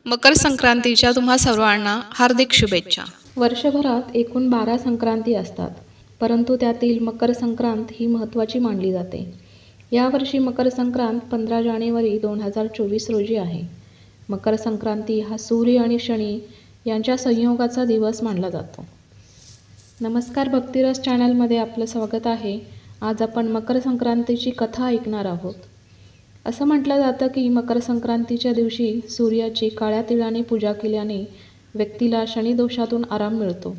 मकर संक्रांतीच्या तुम्हा सर्वांना हार्दिक शुभेच्छा। वर्षभरात एकूण 12 संक्रांती असतात, परंतु त्यातील मकर संक्रांत ही महत्त्वाची मानली जाते। यावर्षी मकर संक्रांत 15 जानेवारी 2024 रोजी आहे। मकर संक्रांती हा सूर्य आणि शनी यांच्या संयोगाचा दिवस मानला जातो। नमस्कार, भक्तिरस चॅनलमध्ये आपलं स्वागत आहे। आज आपण मकर संक्रांतीची कथा ऐकणार आहोत। असं म्हटलं जातं की मकर संक्रांतीच्या दिवशी सूर्याची काळ्या तिळाने पूजा केल्याने व्यक्तीला शनिदोषातून आराम मिळतो।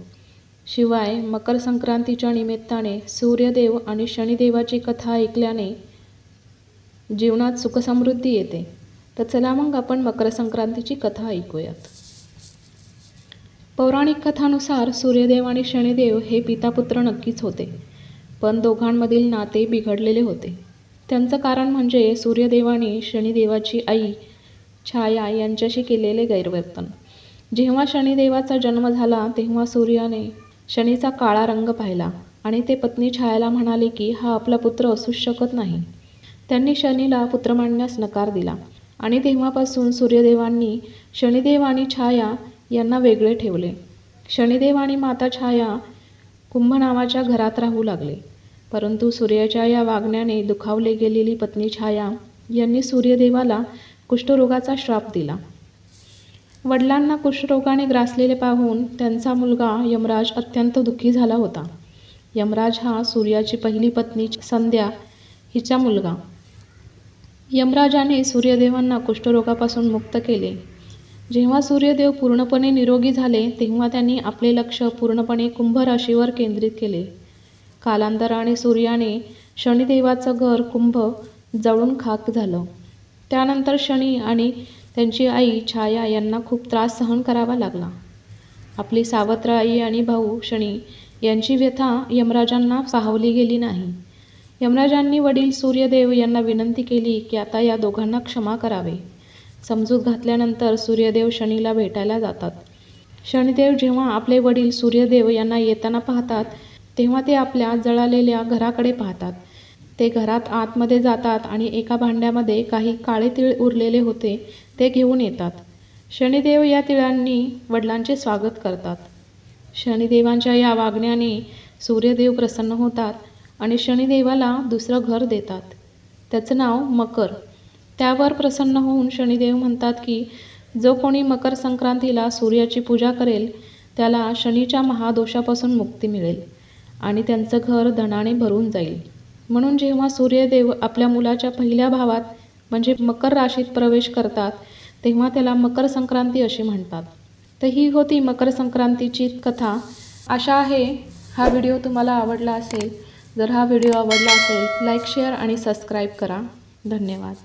शिवाय मकर संक्रांतीच्या निमित्ताने सूर्यदेव आणि शनिदेवाची कथा ऐकल्याने जीवनात सुखसमृद्धी येते। तर चला मग आपण मकर संक्रांतीची कथा ऐकूयात। पौराणिक कथानुसार सूर्यदेव आणि शनिदेव हे पितापुत्र नक्कीच होते, पण दोघांमधील नाते बिघडलेले होते। त्यांचं कारण म्हणजे सूर्यदेवाने शनिदेवाची आई छाया यांच्याशी केलेले गैरवर्तन। जेव्हा शनिदेवाचा जन्म झाला तेव्हा सूर्याने शनीचा काळा रंग पाहिला आणि ते पत्नी छायाला म्हणाले की हा आपला पुत्र असूच शकत नाही। त्यांनी शनीला पुत्र मानण्यास नकार दिला आणि तेव्हापासून सूर्यदेवांनी शनिदेव आणि छाया यांना वेगळे ठेवले। शनिदेव आणि माता छाया कुंभ नावाच्या घरात राहू लागले, परंतु सूर्याच्या या वागण्याने दुखावले गेलेली पत्नी छाया यांनी सूर्यदेवाला कुष्ठरोगाचा श्राप दिला। वडिलांना कुष्ठरोगाने ग्रासलेले पाहून त्यांचा मुलगा यमराज अत्यंत दुःखी झाला होता। यमराज हा सूर्याची पहिली पत्नी संध्या हिचा मुलगा। यमराजाने सूर्यदेवांना कुष्ठरोगापासून मुक्त केले। जेव्हा सूर्यदेव पूर्णपणे निरोगी झाले तेव्हा त्यांनी आपले लक्ष पूर्णपणे कुंभ राशीवर केंद्रित केले। कालांतराने सूर्याने शनिदेवाचं घर कुंभ जळून खाक झालं। त्यानंतर शनी आणि त्यांची आई छाया यांना खूप त्रास सहन करावा लागला। आपली सावत्र आई आणि भाऊ शनी यांची व्यथा यमराजांना पाहवली गेली नाही। यमराजांनी वडील सूर्यदेव यांना विनंती केली की आता या दोघांना क्षमा करावे। समजूत घातल्यानंतर सूर्यदेव शनीला भेटायला जातात। शनिदेव जेव्हा आपले वडील सूर्यदेव यांना येताना पाहतात तेव्हा ते आपल्या जळालेल्या घराकडे पाहतात। ते घरात आतमध्ये जातात आणि एका भांड्यामध्ये काही काळे तीळ उरलेले होते ते घेऊन येतात। शनिदेव या तिळांनी वडिलांचे स्वागत करतात। शनिदेवांच्या या वागण्याने सूर्यदेव प्रसन्न होतात आणि शनिदेवाला दुसरं घर देतात, त्याचं नाव मकर। त्यावर प्रसन्न होऊन शनिदेव म्हणतात की जो कोणी मकर संक्रांतीला सूर्याची पूजा करेल त्याला शनीच्या महादोषापासून मुक्ती मिळेल आणि त्यांचं घर धनाने भरून जाईल। म्हणून जेव्हा सूर्यदेव आपल्या मुलाच्या पहिल्या भावात म्हणजे मकर राशीत प्रवेश करतात तेव्हा त्याला मकर संक्रांती असे म्हणतात। तर ही होती मकर संक्रांतीची कथा। आशा आहे हा व्हिडिओ तुम्हाला आवडला असेल। जर हा व्हिडिओ आवडला असेल लाईक, शेअर आणि सबस्क्राईब करा। धन्यवाद।